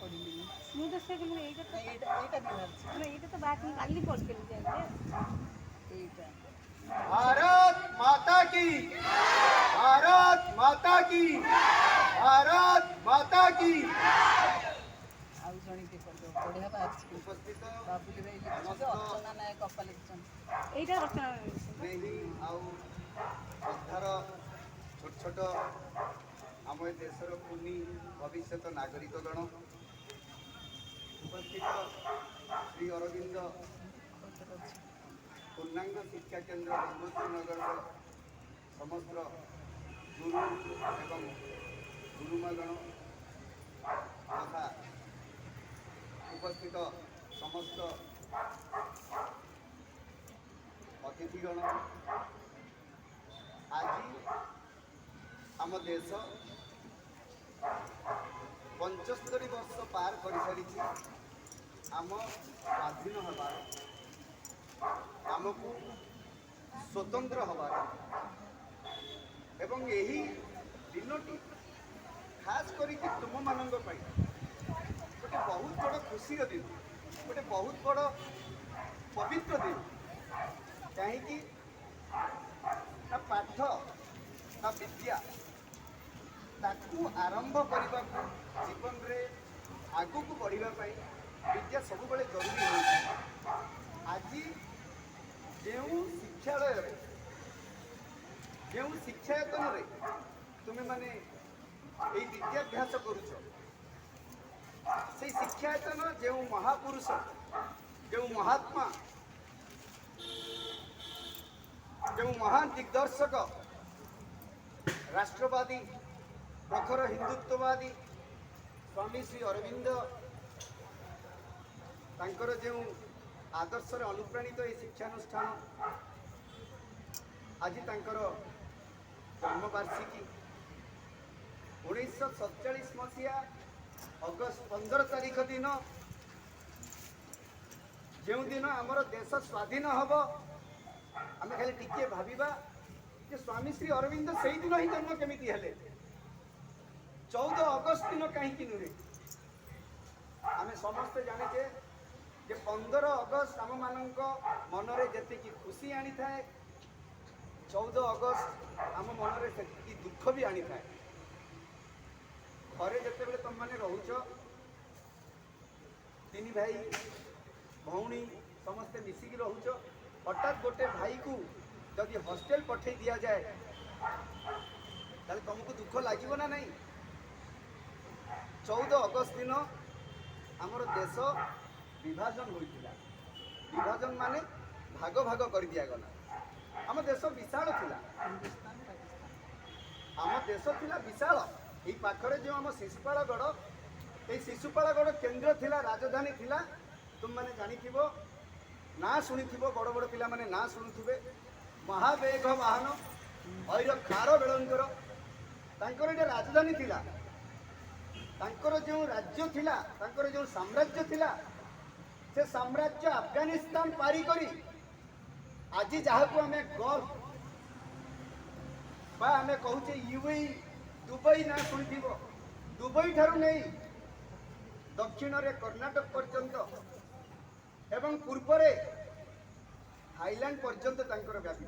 ପଢ଼ିଲିନି। ମୁଁ ତ ସେ କିନ୍ତୁ ଏଇଟା ତ ଏଇଟା ବି ବାହାରିଛି। ମାନେ ଏଇଟା ତ ବାକି କାଲି ପଢ଼ିଥିଲି ଯାଇକି। ଏଇଟା भारत माता की, भारत माता की, भारत माता की। ଆଉ ଜଣେ କିଏ କରିଦେବ, ବଢ଼ିଆ ବାହାରିଛି କିନ୍ତୁ। उपस्थित ବାବୁଲି ଭାଇ ଲେଖିଛନ୍ତି, समस्त ଅର୍ଚ୍ଚନା ନାୟକ ଅପା ଲେଖିଛନ୍ତି। ଏଇଟା ରଚନା स्नेही आउ श्रद्धार छोट छोट आम ए देशर कुनी भविष्यत नागरिकगण उपस्थित श्री अरविंद पूर्णांग शिक्षा केन्द्र गंगोत्रीनगर समस्त गुरु एवं गुरुमागण तथा उपस्थित समस्त अतिथिगण आज आम देश 75 वर्ष पार कर सारी आम स्वाधीन हबार आमको स्वतंत्र हबार एवं यही दिनटी खास करिक तुम मानक गोटे बहुत बड़ खुशी दिन गोटे बहुत बड़ पवित्र दिन कहीं पाठ ना विद्या ताकू आरंभ करने जीवन रे आगू को बढ़ाई विद्या सब बड़े जरूरी हो आज जो शिक्षालय जो शिक्षायतन रे तुम्हें माने ये विद्याभ्यास करुच से शिक्षायतन जो महापुरुष जो महात्मा जो महान दिग्दर्शक राष्ट्रवादी प्रखर हिंदुत्ववादी स्वामी श्री अरविंद तांकर जो आदर्श अनुप्राणित ये शिक्षानुष्ठान आज तांकर जन्मवार्षिकी 1947 मसीहा अगस्त 15 तारीख दिन जो दिन आमर देश स्वाधीन हम आम खाली टिके भाविबा जे स्वामी श्री अरविंद से दिन ही जन्म केमिति हेले 14 अगस्त दिन कहीं नुहे आम समस्ते जाने जे 15 अगस्त आम मान मनरे जी खुशी आनी थाए 14 अगस्त आम मनरे से दुख भी आनी थाए घरे जिते बड़े तुम मैंने रोच 3 भाई भौणी समस्ते मिसिकी रोच हठात गोटे भाई को जदि हॉस्टेल पठे दि जाए तुमको दुख लगे ना नहीं 14 अगस्त दिन आमर देश विभाजन होता विभाजन माने भाग भाग कर दिगला आम देश विशाल थिला आम देश थिला विशाल ये पाखरे जो आम शिशुपालगढ़ ये शिशुपालगढ़ केन्द्र थिला राजधानी थिला तुम मैंने जानी ना शुणी बड़ बड़ पिला माने ना शुणुवे महावेग वाहन ऐर खार बेलंकर तांकर ये राजधानी थिला तांकर जो राज्य थिला तांकर जो साम्राज्य थिला से साम्राज्य अफगानिस्तान पारी करी आज जहाँ को आम गल्फ बा आम कहूचे यूएई दुबई ना शुणी दुबई ठारू नहीं दक्षिण रे कर्नाटक पर्यंत एवं पूर्वरे थाईलैंड पर्यंत तांकर व्यापी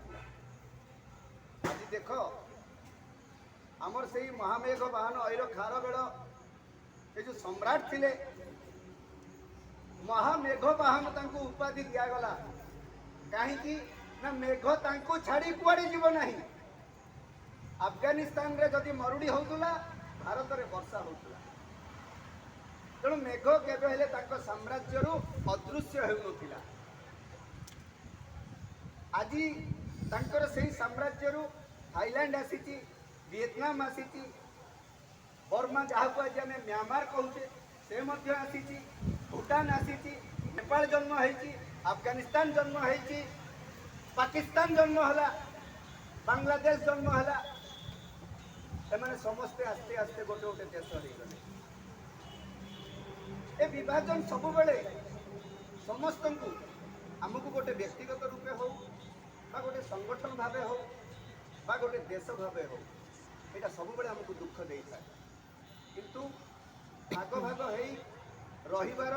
आज देख आमर से महामेघ वाहन ऐर खार बेड़ ये जो सम्राट थिले महामेघ वाहन तांको उपाधि दिगला कहीं ना मेघ तांको छाड़ी कुआड़े जीव नहीं अफगानिस्तान रे जदि मरुड़ी होतुला भारत रे वर्षा होतुला तेणु मेघ केवे साम्राज्य अदृश्य होउनथिला आज तांकर से साम्राज्य थाईलैंड आसी वियतनाम आसी बर्मा जहाँ को आज आम म्यांमार कहूचे से आसी भूटान आसी नेपाल जन्म होती अफगानिस्तान जन्म होती पाकिस्तान जन्म है बांग्लादेश जन्म है से समस्ते आस्ते आस्ते गोटे गोटे देश हो गले ए विभाजन सब बेले समस्त को आमको गोटे व्यक्तिगत रूपे हो गोटे संगठन भाव हो गोटे देश भाव हो यहाँ सब बेले आमको दुख दे था किंतु भाग भाग ରହିବାର